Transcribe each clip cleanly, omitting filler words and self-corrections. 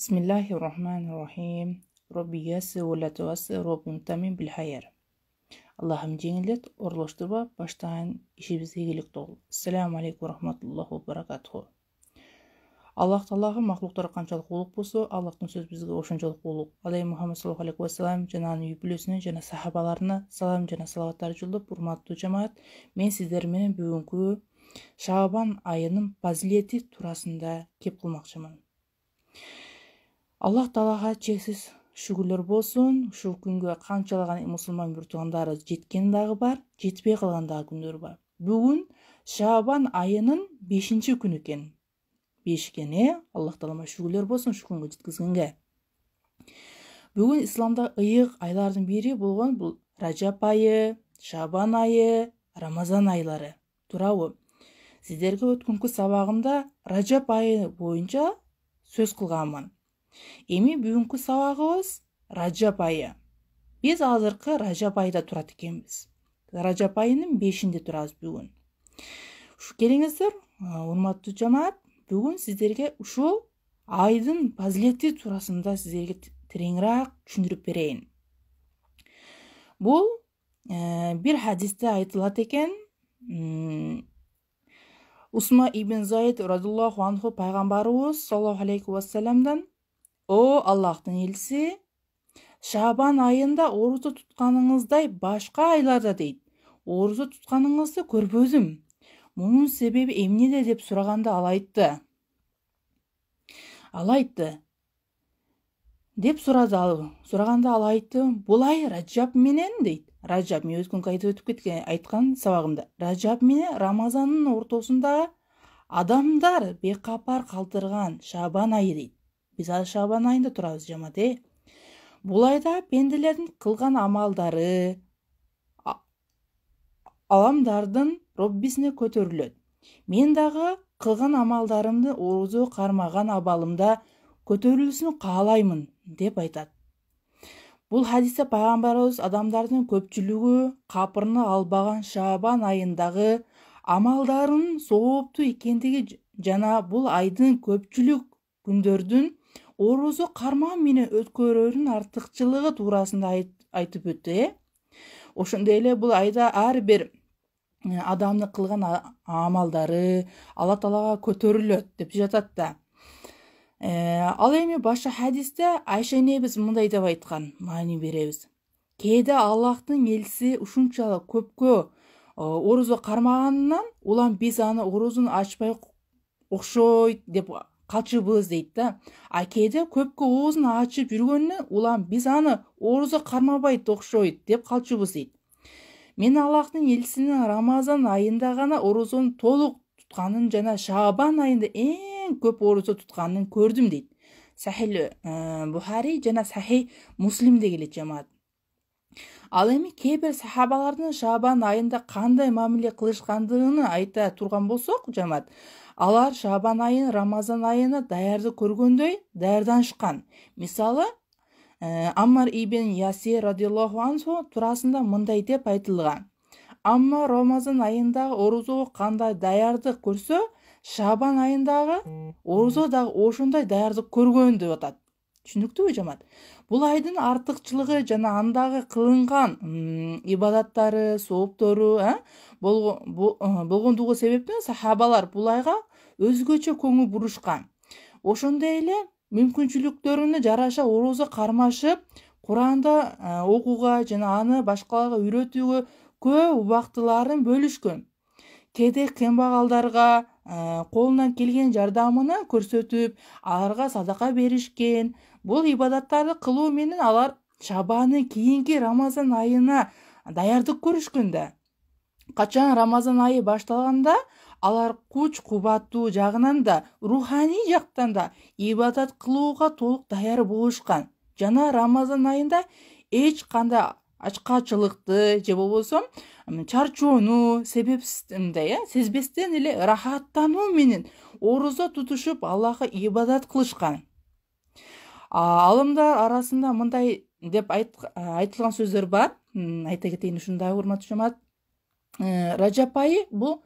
Bismillahirrahmanirrahim. Robbi yassir ve la tuassir, Rabbim tamin bil hayır. Allah'ım жеңілдет, орлоштурба, баштаган ишибизге ийгилик бол. Ассаламу алейкум рахматуллахи ва баракатуху. Аллах Таалага махлуктар канчалык улук болсо, Аллахтын сөзү бизге ошончолук улук. Алей Мухаммад саллаллаху алейхи ва саллям жана анын үй бүлөсүнө жана сахабаларына салам жана салаваттар жолдоп, урматтуу жамаат, мен сиздер менен бүгүнкү Шаабан айынын фазилети туурасында кеп кылмакчымын. Аллах Таалага чексиз шүгүрлөр болсун. Ушул күнгө канчалаган мусулман туугандары жеткен дагы бар, жетпей калган дагы күндөр бар. Бүгүн Шаабан айынын 5-күнү экен. 5 экен, Аллах Таалама шүгүрлөр болсун ушул күнгө жеткизгенге. Бүгүн исламда ыйык айлардын бири болгон бул Ражап айы, Шаабан айы, Рамазан айлары. Туурабы? Сиздерге өткөнкү сабагымда Ражап айы боюнча сөз кылганмын. Эми бүгүнкү сабагыбыз Ражап айы. Биз азыркы Ражап айда турат экенбиз. Ражап айынын 5-inde турабыз бүгүн. Келиңиздер, урматтуу жамаат, бүгүн сиздерге ушул айдын фазилети туурасында сиздерге тереңирээк түшүндүрүп берейин. Бул бир хадисте айтылат экен. Усма ибн Зайд радиллаху анху пайгамбарыбыз саллаллаху алейхи ва салламдан: "О Аллахтын элчиси, Шаабан айында оруза тутканыңыздай башка айларда дейт, оруза тутканыңызды көрбөдүм. Мунун себеби эмнеде?" деп сураганда ал айтты. Деп сураганда ал айтты: "Бул ай Ражап менен" дейт. Ражап, мен өткөнкү айтып өтүп кеткен айткан сабагымда. Ражап менен Рамазандын ортосунда адамдар бекапар калтырган Шаабан айы дейт. Биз азыр Шаабан айында турабыз жамаат. Бул айда пенделердин кылган амалдары, аламдардын Роббисине көтөрүлөт. Мен дагы кылган амалдарымды орузо кармаган абалымда көтөрүлүшүн каалаймын деп айтат. Бул хадисте пайгамбарыбыз адамдардын көпчүлүгү капырына албаган Шаабан айындагы амалдарын сооптуу экендиги жана бул айдын көпчүлүк күндөрдүн орузо кармоо менен өткөрүүнүн артыкчылыгы туурасында айтып өттү. Ошондой эле бул айда ар бир адамдын кылган амалдары Алла Таалага көтөрүлөт деп жатат да. Ал эми башка хадисте Айша энебиз мындай деп айткан, маани беребиз. Кээде Аллахтын элчиси ушунчалык көпкө орузо кармаганынан улам биз аны орузун ачпай окшойт деп калчубуз дейт да. А кээде көпкө оозун ачып жүргөнүнөн улам биз аны орузо кармабайт окшойт деп калчубуз дейт. Мен Аллахтын элчисинин Рамазан айында гана орузону толук тутканын жана Шаабан айында эң көп орузо тутканын көрдүм дейт. Сахил Бухари жана Сахи Муслимде келет жамаат. Ал эми кээ бир сахабалардын Шаабан айында кандай мамиле кылышкандыгын айта турган болсок жамаат, алар Шаабан айын Рамазан айына даярдык көргөндөй даярданышкан. Мисалы, Аммар ибн Ясир радиллаху анху туурасында мындай деп айтылган: "Амма Рамазан айындагы орузого кандай даярдык көрсө, Шаабан айындагы орузо дагы ошондой даярдык көргөн" деп атат. Түшүнүктүүбү жамаат? Бул айдын артыкчылыгы жана андагы кылынган ибадаттары, сооптору болгондугу себептен сахабалар бул айга өзгөчө көңүл бурушкан. Ошондой эле мүмкүнчүлүктөрүнө жараша оруза кармашып, Куранда окууга жана аны башкаларга үйрөтүүгө көп убактыларын бөлүшкөн. Кээде кембагалдарга колунан келген жардамын көрсөтүп, аларга садака беришкен. Бул ибадаттарды кылуу менен алар Шаабандын кийинки Рамазан айына даярдык көрүшкөн да. Качан Рамазан айы башталганда алар кубаттуу жагынан да, руханий жактан да ибадат кылууга толук даяр болушкан. Жана Рамазан айында эч кандай ачкачылыкты же болбосо чарчоону сезбестен эле рахаттануу менен оруза тутушуп Аллахка ибадат кылышкан. Алымдар арасында мындай деп айтылган сөздөр бар. Айта кетейин ушундай, урматтуу жамаат. Ражап айы бул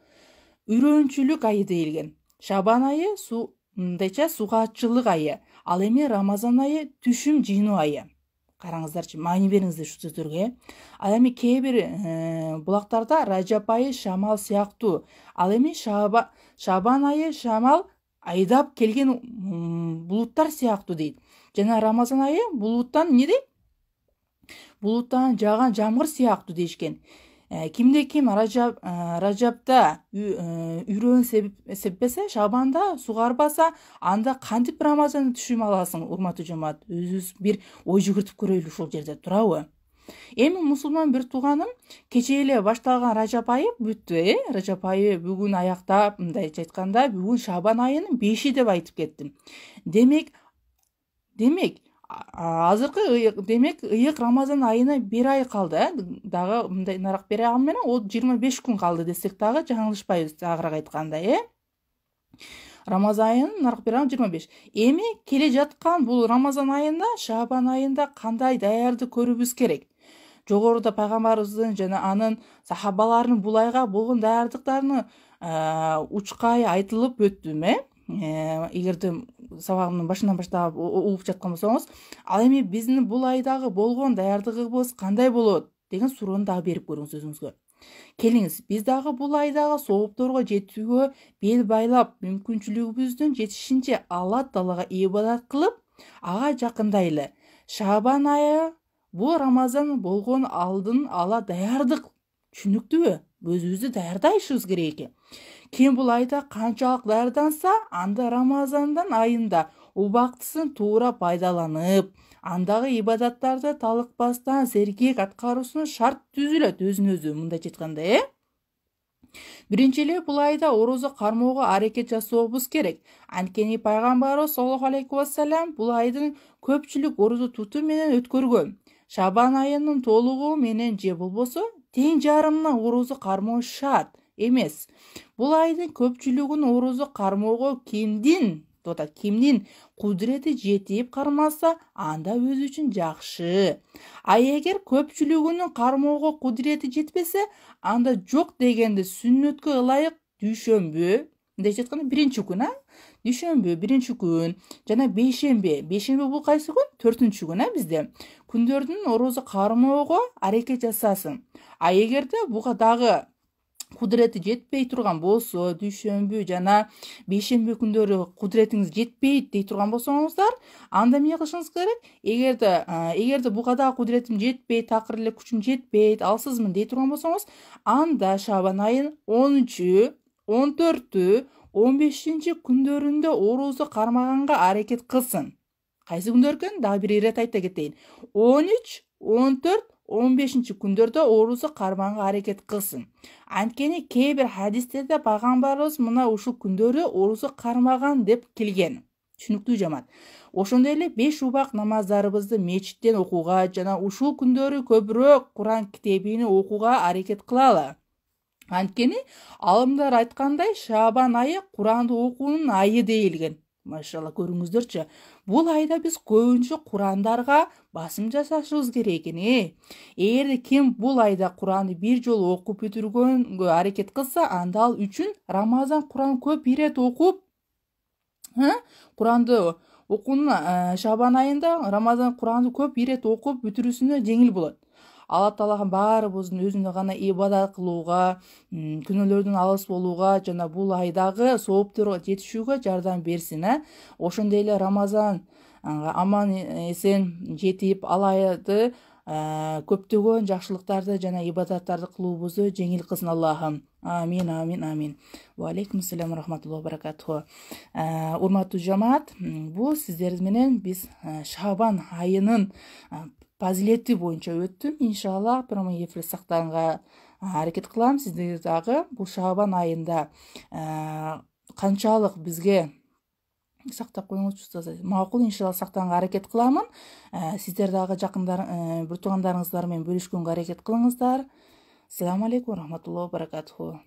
үйрөнчүлүк айы deyilген. Шабан айы мындайча сугачылык айы. Ал эми Рамазан айы түшүм жыйноо айы. Караңыздарчы, маани бериңиздер ушул сөздөргө. Ал эми кээ бир булактарда Ражап айы шамал сыяктуу. Ал эми Шабан айы шамал айдап келген булуттар сыяктуу дейт. Жана Рамазан айы булуттан эмне дейт? Булуттан жааган жамгыр сыяктуу дейишкен. Кимде ким Ражапта үйрөөн сеппесе, Шабанда сугарбаса, анда кантип Рамазанды түшүм аласың, урматтуу жамаат? Өзүбүз бир ой жүгүртүп көрөлү ушул жерде, туурабы? Эми мусулман бир тууганым кечээ эле башталган Ражап айы бүттү. Ражап айы бүгүн аяктап, мындайча айтканда, бүгүн Шабан айынын 5 деп айтып кеттим. Демек азыркы ыйык Рамазан айына 1 ай калды. Дагы мындай нарак бере алам менен ол 25 күн калды десек дагы жаңылышпайбыз, агыраак айтканда, Рамазан айынын нарак бере алам 25. Эми келе жаткан бул Рамазан айында, Шабан айында кандай даярдык көрүбүз керек? Жогоруда пайгамбарыбыздын жана анын сахабаларынын бул айга болгон даярдыктарыны учкай айтылып өттүм, эгерде сабагымдын башынан баштап угуп жаткан болсоңуз, ал эми биздин бул айдагы болгон даярдыгыбыз кандай болот деген суроону дагы берип көрүңүз өзүңүзгө. Келиңиз, биз дагы бул айдагы соопторго жетүүгө бел байлап, мүмкүнчүлүгүбүздүн жетишинче Алла Таалага ибадат кылып, ага жакындайлы. Шабан айы бул Рамазан болгон алдын ала даярдык. Түшүнүктүүбү? Өзүбүздү даярдайбыз керек экен. Ким бул айда канчалык даярданса, анда Рамазандан айында убактысын туура пайдаланып, андагы ибадаттарды талыкпастан сергек аткаруусуна шарт түзүлөт өзүн-өзү, мындайча айтканда, Биринчи эле бул айда орозо кармоого аракет жасообуз керек. Анткени пайгамбарыбыз саллаллаху алейхи вассалам бул айдын көпчүлүк орозо тутуу менен өткөргөн. Шабан айынын толугу менен же болбосо тең жарымына орозо кармоо шарт эмес. Бул айдын көпчүлүгүн орозо кармоого кимдин кудурети жетип кармаса, анда өзү үчүн жакшы. А эгер көпчүлүгүнүн кармоого кудурети жетпесе, анда жок дегенде сүннөткө ылайык дүйшөмбү, мындайча айтканда биринчи күн, дүйшөмбү биринчи күн жана бейшемби бул кайсы күн? 4-күн бизде. Күндөрдүн орозо кармоого аракет жасасын. А эгерде буга дагы кудурети жетпей турган болсо, дүйшөмбү жана бейшемби күндөрү кудуретиңиз жетпейт дей турган болсоңуздар, анда эмне кылышыңыз керек? Эгерде буга дагы кудуретим жетпейт, такыр эле күчүм жетпейт, алсызмын дей турган болсоңуз, анда Шабан айынын 13-ү, 14-ү, 15-чи күндөрүндө орозо кармаганга аракет кылсын. Кайсы күндөр экен? Дагы бир ирет айта кетейин. 13, 14, 15-чи күндөрдө орозо кармаганга аракет кылсын. Анткени кээ бир хадистерде пайгамбарыбыз мына ушул күндөрү орозо кармаган деп келген. Түшүнүктүү жамаат. Ошондой эле 5 убак намаздарыбызды мечиттен окууга жана ушул күндөрү көбүрөөк Куран китебин окууга аракет кылалы. Анткени алымдар айткандай, Шабан айы Куранды окуунун айы дейилген. Машалла, көрүңүздөрчү. Бул айда биз көбүнчө Курандарга басым жасашыбыз керек экен. Эгерде ким бул айда Куранды бир жолу окуп бүтүргөнгө аракет кылса, анда ал үчүн Рамазан Куран көп ирет окуп, Куранды окуунун Шабан айында Рамазан Куранды көп ирет окуп бүтүрүүсүнө жеңил болот. Алла Таалага баарыбыздын өзүнө гана ибадат кылууга, күнөөлөрдөн алыс болууга жана бул айдагы соопторго жетишүүгө жардам берсин. Ошондой эле Рамазан аман эсен жетип, ал айды көптөгөн жакшылыктарды жана ибадаттарды кылуубузду жеңил кылсын Аллахым. Амин, амин, амин. Ва алейкум ассалам рахматуллахи баракатуху. Урматтуу жамаат, бул сиздер менен биз Шабан айынын фазилети боюнча өттүм. Иншалла, прямой эфир сактаганга аракет кылам. Сиздер дагы бул Шабан айында канчалык бизге сактап коюңузчу устаз. Макул, иншалла сактаганга аракет кыламын. Сиздер дагы жакындар, бир туугандарыңыздар менен бөлүшкөнгө аракет кылыңыздар. Ассаламу алейкум рахматуллахи баракатуху.